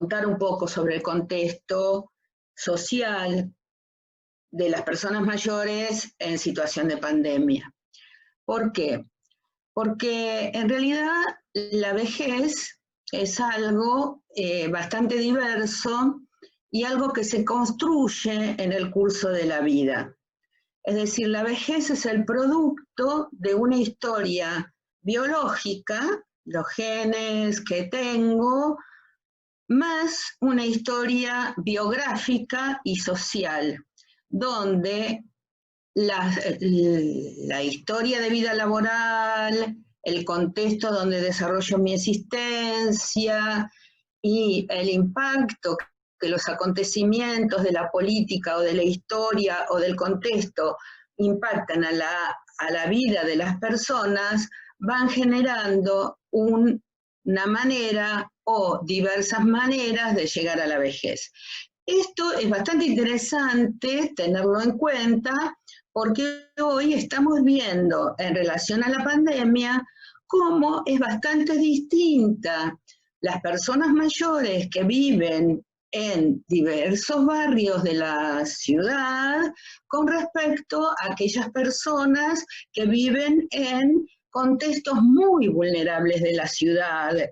contar un poco sobre el contexto social de las personas mayores en situación de pandemia. ¿Por qué? Porque en realidad la vejez es algo bastante diverso y algo que se construye en el curso de la vida. Es decir, la vejez es el producto de una historia biológica, los genes que tengo, más una historia biográfica y social, donde la historia de vida laboral, el contexto donde desarrollo mi existencia y el impacto que los acontecimientos de la política o de la historia o del contexto impactan a la vida de las personas, van generando una manera o diversas maneras de llegar a la vejez. Esto es bastante interesante tenerlo en cuenta porque hoy estamos viendo en relación a la pandemia cómo es bastante distinta las personas mayores que viven en diversos barrios de la ciudad con respecto a aquellas personas que viven en contextos muy vulnerables de las ciudades,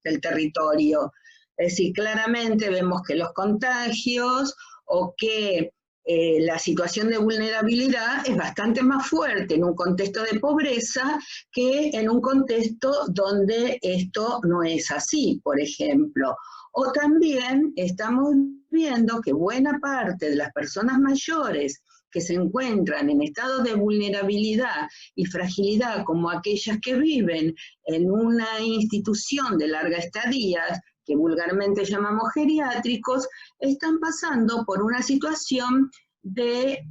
del territorio. Es decir, claramente vemos que los contagios o que la situación de vulnerabilidad es bastante más fuerte en un contexto de pobreza que en un contexto donde esto no es así, por ejemplo. O también estamos viendo que buena parte de las personas mayores que se encuentran en estado de vulnerabilidad y fragilidad, como aquellas que viven en una institución de larga estadía, que vulgarmente llamamos geriátricos, están pasando por una situación de,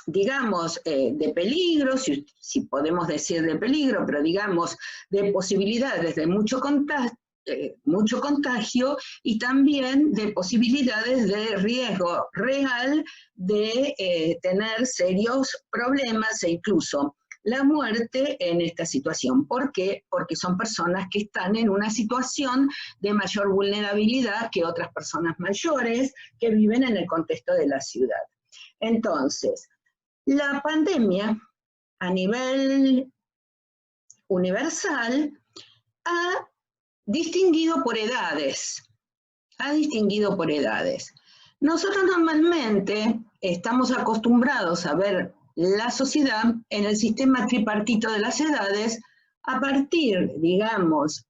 de peligro, si podemos decir de peligro, pero digamos de posibilidades de mucho contagio y también de posibilidades de riesgo real de tener serios problemas e incluso la muerte en esta situación. ¿Por qué? Porque son personas que están en una situación de mayor vulnerabilidad que otras personas mayores que viven en el contexto de la ciudad. Entonces, la pandemia a nivel universal ha distinguido por edades. Nosotros normalmente estamos acostumbrados a ver la sociedad en el sistema tripartito de las edades a partir, digamos,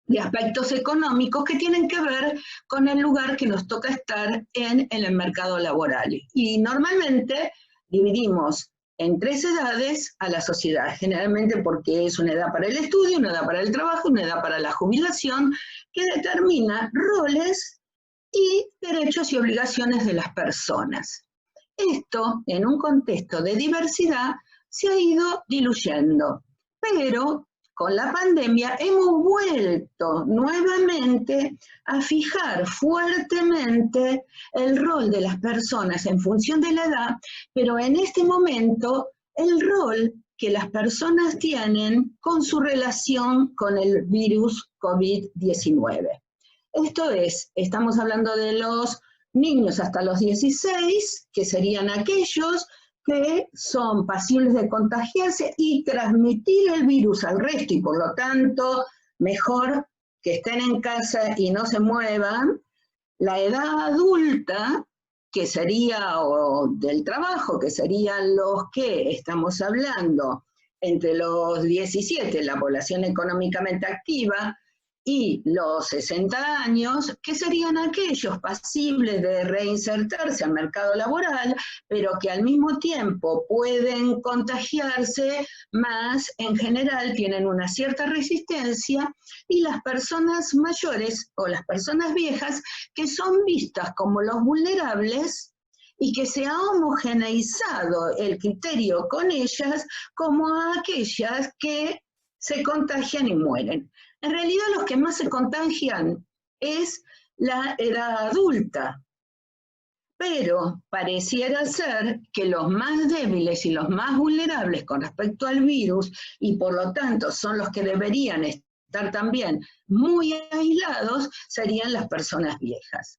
de aspectos económicos que tienen que ver con el lugar que nos toca estar en el mercado laboral. Y normalmente dividimos en 3 edades a la sociedad, generalmente porque es una edad para el estudio, una edad para el trabajo, una edad para la jubilación, que determina roles y derechos y obligaciones de las personas. Esto, en un contexto de diversidad, se ha ido diluyendo, pero con la pandemia hemos vuelto nuevamente a fijar fuertemente el rol de las personas en función de la edad, pero en este momento el rol que las personas tienen con su relación con el virus COVID-19. Esto es, estamos hablando de los niños hasta los 16, que serían aquellos que son pasibles de contagiarse y transmitir el virus al resto, y por lo tanto, mejor que estén en casa y no se muevan. La edad adulta, que sería, o del trabajo, que serían los que estamos hablando entre los 17, la población económicamente activa, y los 60 años, que serían aquellos pasibles de reinsertarse al mercado laboral, pero que al mismo tiempo pueden contagiarse, más en general tienen una cierta resistencia, y las personas mayores o las personas viejas que son vistas como los vulnerables y que se ha homogeneizado el criterio con ellas como aquellas que se contagian y mueren. En realidad los que más se contagian es la edad adulta, pero pareciera ser que los más débiles y los más vulnerables con respecto al virus, y por lo tanto son los que deberían estar estar también muy aislados serían las personas viejas.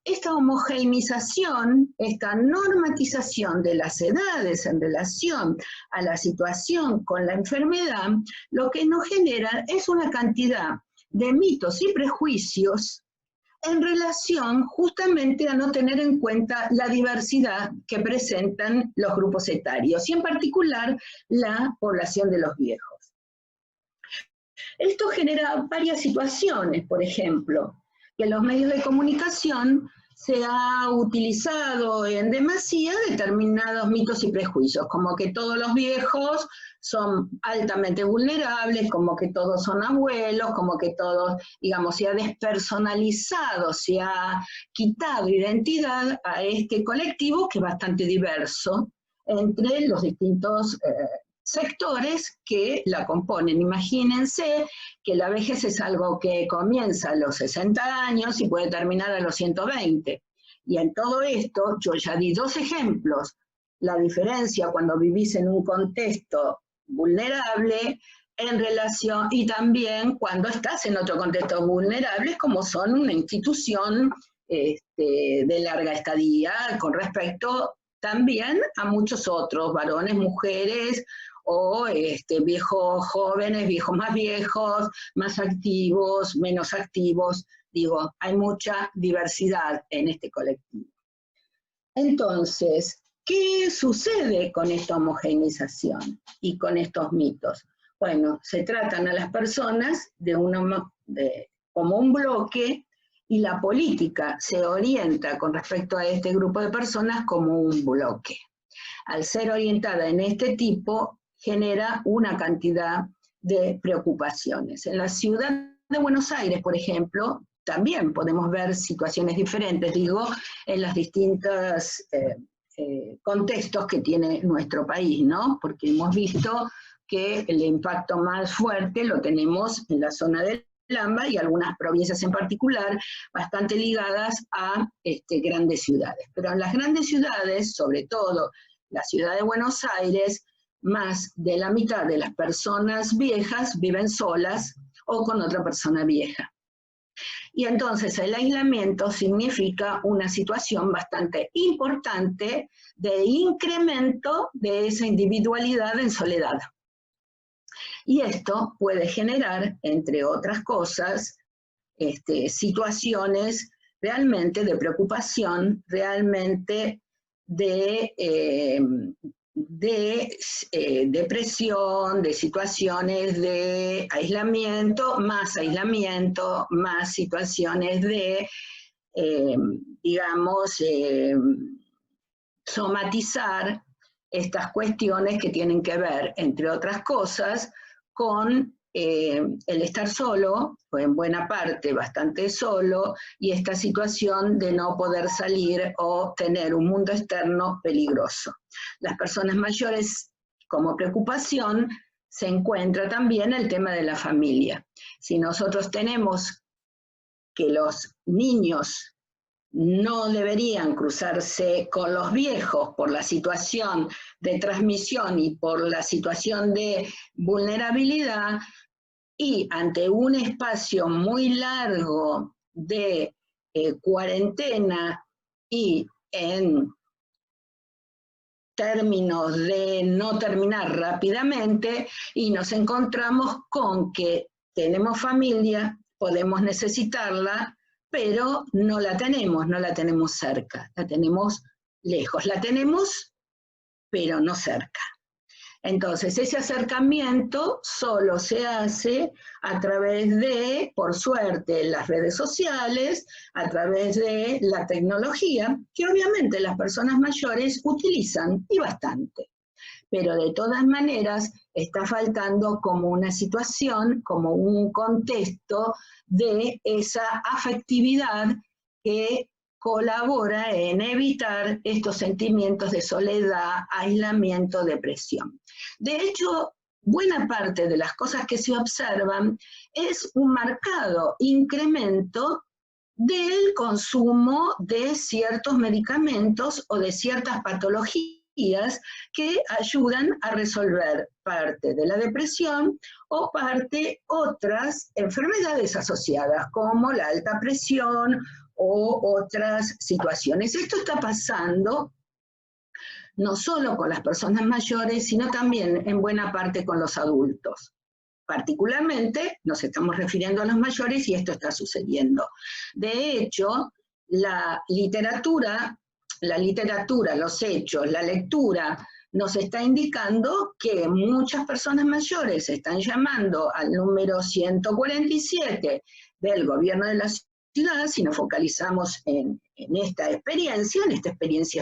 Esta homogeneización, esta normatización de las edades en relación a la situación con la enfermedad, lo que nos genera es una cantidad de mitos y prejuicios en relación justamente a no tener en cuenta la diversidad que presentan los grupos etarios, y en particular la población de los viejos. Esto genera varias situaciones, por ejemplo, que en los medios de comunicación se ha utilizado en demasía determinados mitos y prejuicios, como que todos los viejos son altamente vulnerables, como que todos son abuelos, como que todos, digamos, se ha despersonalizado, se ha quitado identidad a este colectivo que es bastante diverso entre los distintos sectores que la componen. Imagínense que la vejez es algo que comienza a los 60 años y puede terminar a los 120. Y en todo esto, yo ya di dos ejemplos. La diferencia cuando vivís en un contexto vulnerable en relación, y también cuando estás en otro contexto vulnerable, como son una institución de larga estadía, con respecto también a muchos otros, varones, mujeres, o viejos jóvenes, viejos más viejos, más activos, menos activos. Digo, hay mucha diversidad en este colectivo. Entonces, ¿qué sucede con esta homogeneización y con estos mitos? Bueno, se tratan a las personas como un bloque, y la política se orienta con respecto a este grupo de personas como un bloque. Al ser orientada en este tipo, genera una cantidad de preocupaciones. En la ciudad de Buenos Aires, por ejemplo, también podemos ver situaciones diferentes, digo, en los distintos contextos que tiene nuestro país, ¿no? Porque hemos visto que el impacto más fuerte lo tenemos en la zona del AMBA y algunas provincias en particular, bastante ligadas a grandes ciudades. Pero en las grandes ciudades, sobre todo la ciudad de Buenos Aires, más de la mitad de las personas viejas viven solas o con otra persona vieja. Y entonces el aislamiento significa una situación bastante importante de incremento de esa individualidad en soledad. Y esto puede generar, entre otras cosas, situaciones realmente de preocupación, realmente de depresión, de situaciones de aislamiento, más situaciones de, somatizar estas cuestiones que tienen que ver, entre otras cosas, con el estar solo, o en buena parte bastante solo, y esta situación de no poder salir o tener un mundo externo peligroso. Las personas mayores, como preocupación, se encuentra también el tema de la familia. Si nosotros tenemos que los niños no deberían cruzarse con los viejos por la situación de transmisión y por la situación de vulnerabilidad, y ante un espacio muy largo de cuarentena y en términos de no terminar rápidamente, y nos encontramos con que tenemos familia, podemos necesitarla, pero no la tenemos cerca, la tenemos lejos, la tenemos, pero no cerca. Entonces, ese acercamiento solo se hace a través de, por suerte, las redes sociales, a través de la tecnología, que obviamente las personas mayores utilizan, y bastante. Pero de todas maneras está faltando como una situación, como un contexto de esa afectividad que colabora en evitar estos sentimientos de soledad, aislamiento, depresión. De hecho, buena parte de las cosas que se observan es un marcado incremento del consumo de ciertos medicamentos o de ciertas patologías que ayudan a resolver parte de la depresión o otras enfermedades asociadas, como la alta presión o otras situaciones. Esto está pasando no solo con las personas mayores, sino también en buena parte con los adultos. Particularmente nos estamos refiriendo a los mayores y esto está sucediendo. De hecho, la literatura, los hechos, la lectura, nos está indicando que muchas personas mayores están llamando al número 147 del gobierno de la ciudad, si nos focalizamos en esta experiencia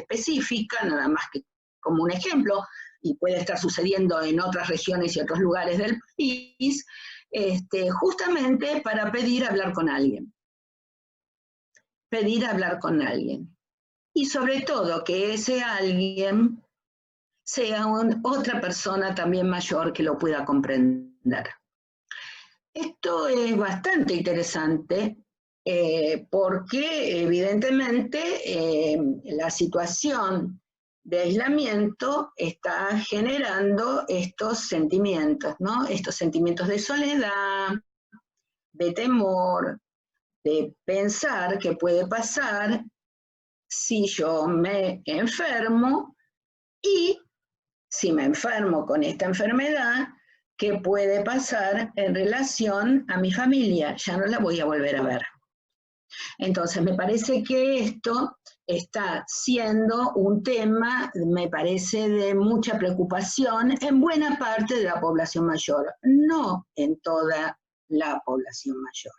específica, nada más que como un ejemplo, y puede estar sucediendo en otras regiones y otros lugares del país, justamente para pedir hablar con alguien. Pedir hablar con alguien. Y sobre todo que ese alguien sea otra persona también mayor que lo pueda comprender. Esto es bastante interesante porque evidentemente la situación de aislamiento está generando estos sentimientos, ¿no? Estos sentimientos de soledad, de temor, de pensar qué puede pasar si yo me enfermo y si me enfermo con esta enfermedad, ¿qué puede pasar en relación a mi familia? Ya no la voy a volver a ver. Entonces, me parece que esto está siendo un tema, me parece, de mucha preocupación en buena parte de la población mayor, no en toda la población mayor,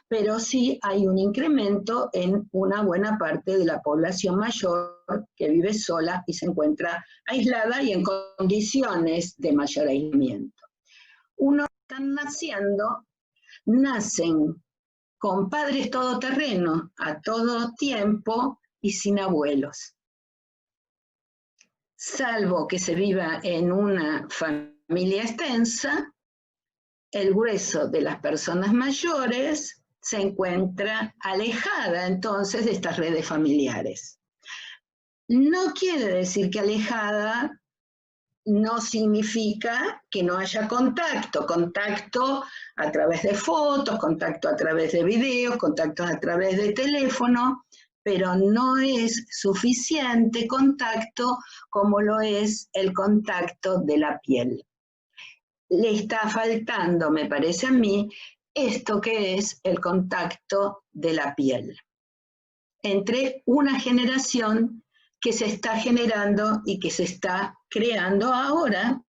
pero sí hay un incremento en una buena parte de la población mayor que vive sola y se encuentra aislada y en condiciones de mayor aislamiento. Unos que están nacen con padres todoterrenos a todo tiempo y sin abuelos. Salvo que se viva en una familia extensa, el grueso de las personas mayores se encuentra alejada entonces de estas redes familiares. No quiere decir que alejada no significa que no haya contacto a través de fotos, contacto a través de videos, contacto a través de teléfono, pero no es suficiente contacto como lo es el contacto de la piel. Le está faltando, me parece a mí, esto que es el contacto de la piel entre una generación que se está generando y que se está creando ahora,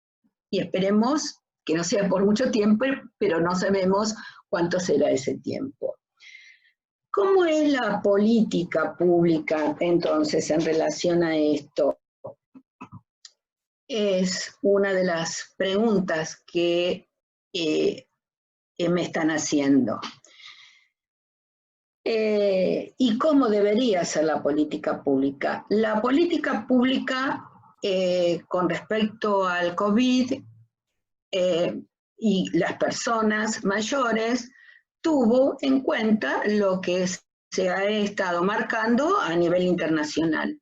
y esperemos que no sea por mucho tiempo, pero no sabemos cuánto será ese tiempo. ¿Cómo es la política pública entonces en relación a esto? Es una de las preguntas que me están haciendo. ¿Y cómo debería ser la política pública? La política pública con respecto al COVID y las personas mayores tuvo en cuenta lo que se ha estado marcando a nivel internacional.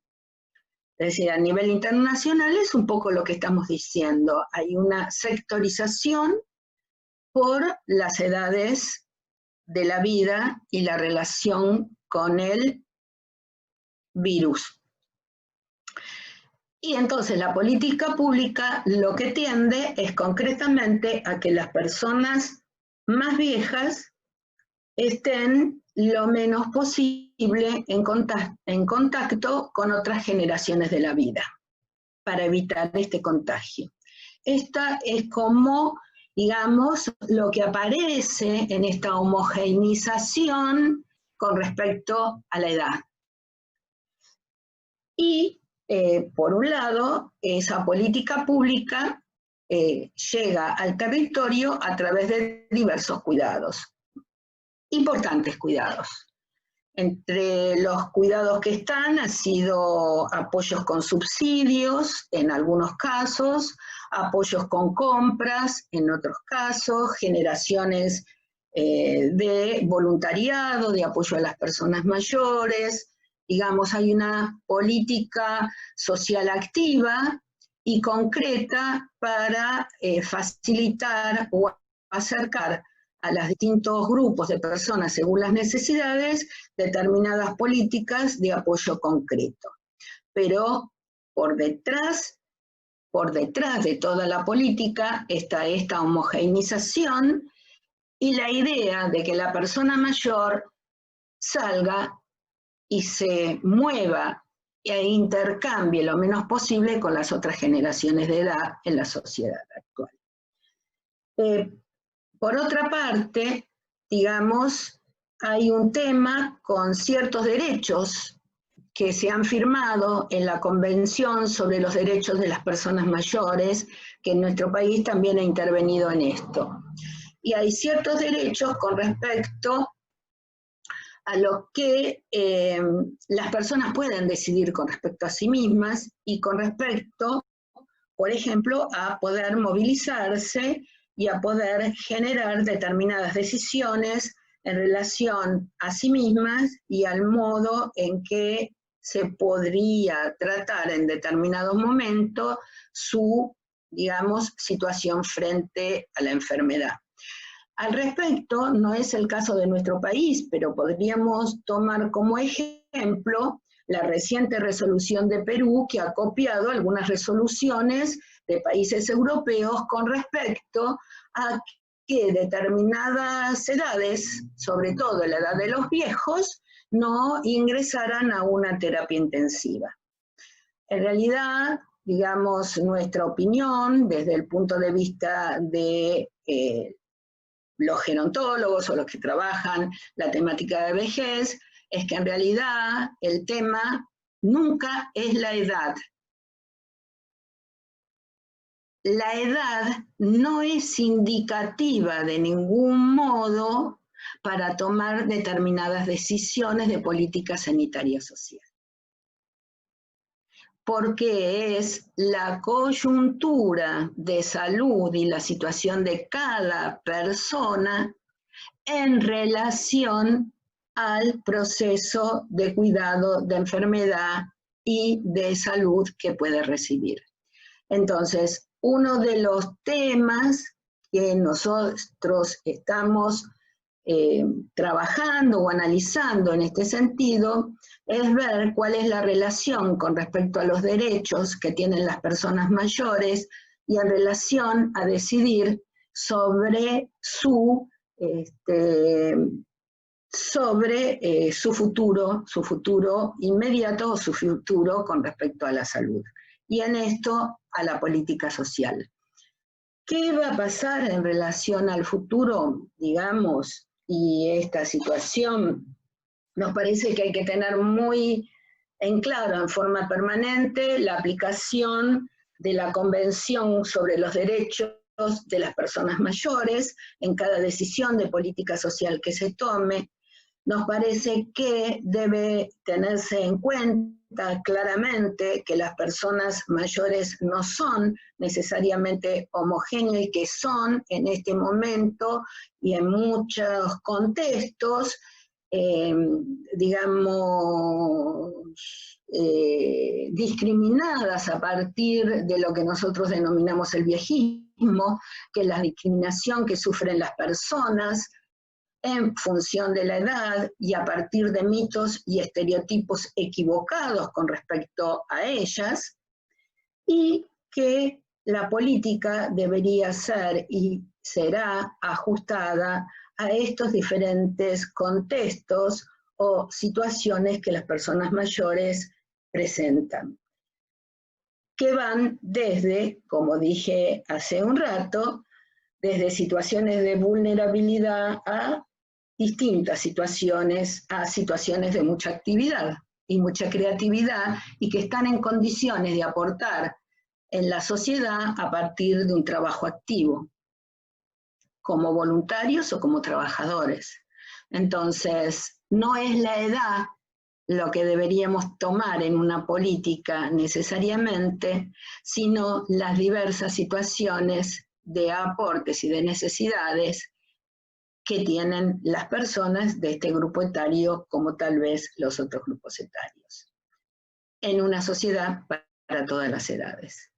Es decir, a nivel internacional es un poco lo que estamos diciendo. Hay una sectorización por las edades de la vida y la relación con el virus. Y entonces la política pública lo que tiende es concretamente a que las personas más viejas estén lo menos posible en contacto con otras generaciones de la vida, para evitar este contagio. Esta es como, digamos, lo que aparece en esta homogeneización con respecto a la edad. Y, por un lado, esa política pública llega al territorio a través de diversos cuidados, importantes cuidados. Entre los cuidados que están han sido apoyos con subsidios, en algunos casos, apoyos con compras, en otros casos, generaciones de voluntariado, de apoyo a las personas mayores, digamos, hay una política social activa y concreta para facilitar o acercar a los distintos grupos de personas según las necesidades determinadas políticas de apoyo concreto. Pero por detrás de toda la política está esta homogeneización y la idea de que la persona mayor salga y se mueva e intercambie lo menos posible con las otras generaciones de edad en la sociedad actual. Por otra parte, digamos, hay un tema con ciertos derechos que se han firmado en la Convención sobre los Derechos de las Personas Mayores, que en nuestro país también ha intervenido en esto. Y hay ciertos derechos con respecto a lo que las personas pueden decidir con respecto a sí mismas y con respecto, por ejemplo, a poder movilizarse y a poder generar determinadas decisiones en relación a sí mismas y al modo en que se podría tratar en determinado momento su, digamos, situación frente a la enfermedad. Al respecto, no es el caso de nuestro país, pero podríamos tomar como ejemplo la reciente resolución de Perú, que ha copiado algunas resoluciones de países europeos con respecto a que determinadas edades, sobre todo la edad de los viejos, no ingresaran a una terapia intensiva. En realidad, digamos, nuestra opinión, desde el punto de vista de los gerontólogos o los que trabajan la temática de vejez, es que en realidad el tema nunca es la edad. La edad no es indicativa de ningún modo para tomar determinadas decisiones de política sanitaria social, porque es la coyuntura de salud y la situación de cada persona en relación al proceso de cuidado de enfermedad y de salud que puede recibir. Entonces, uno de los temas que nosotros estamos trabajando o analizando en este sentido es ver cuál es la relación con respecto a los derechos que tienen las personas mayores y en relación a decidir sobre su futuro inmediato o su futuro con respecto a la salud. Y en esto, a la política social. ¿Qué va a pasar en relación al futuro, digamos, y esta situación? Nos parece que hay que tener muy en claro, en forma permanente, la aplicación de la Convención sobre los Derechos de las Personas Mayores en cada decisión de política social que se tome. Nos parece que debe tenerse en cuenta claramente que las personas mayores no son necesariamente homogéneas y que son en este momento y en muchos contextos, discriminadas a partir de lo que nosotros denominamos el viejismo, que es la discriminación que sufren las personas en función de la edad y a partir de mitos y estereotipos equivocados con respecto a ellas, y que la política debería ser y será ajustada a estos diferentes contextos o situaciones que las personas mayores presentan, que van desde, como dije hace un rato, desde situaciones de vulnerabilidad a distintas situaciones, a situaciones de mucha actividad y mucha creatividad y que están en condiciones de aportar en la sociedad a partir de un trabajo activo, como voluntarios o como trabajadores. Entonces, no es la edad lo que deberíamos tomar en una política necesariamente, sino las diversas situaciones de aportes y de necesidades que tienen las personas de este grupo etario como tal vez los otros grupos etarios, en una sociedad para todas las edades.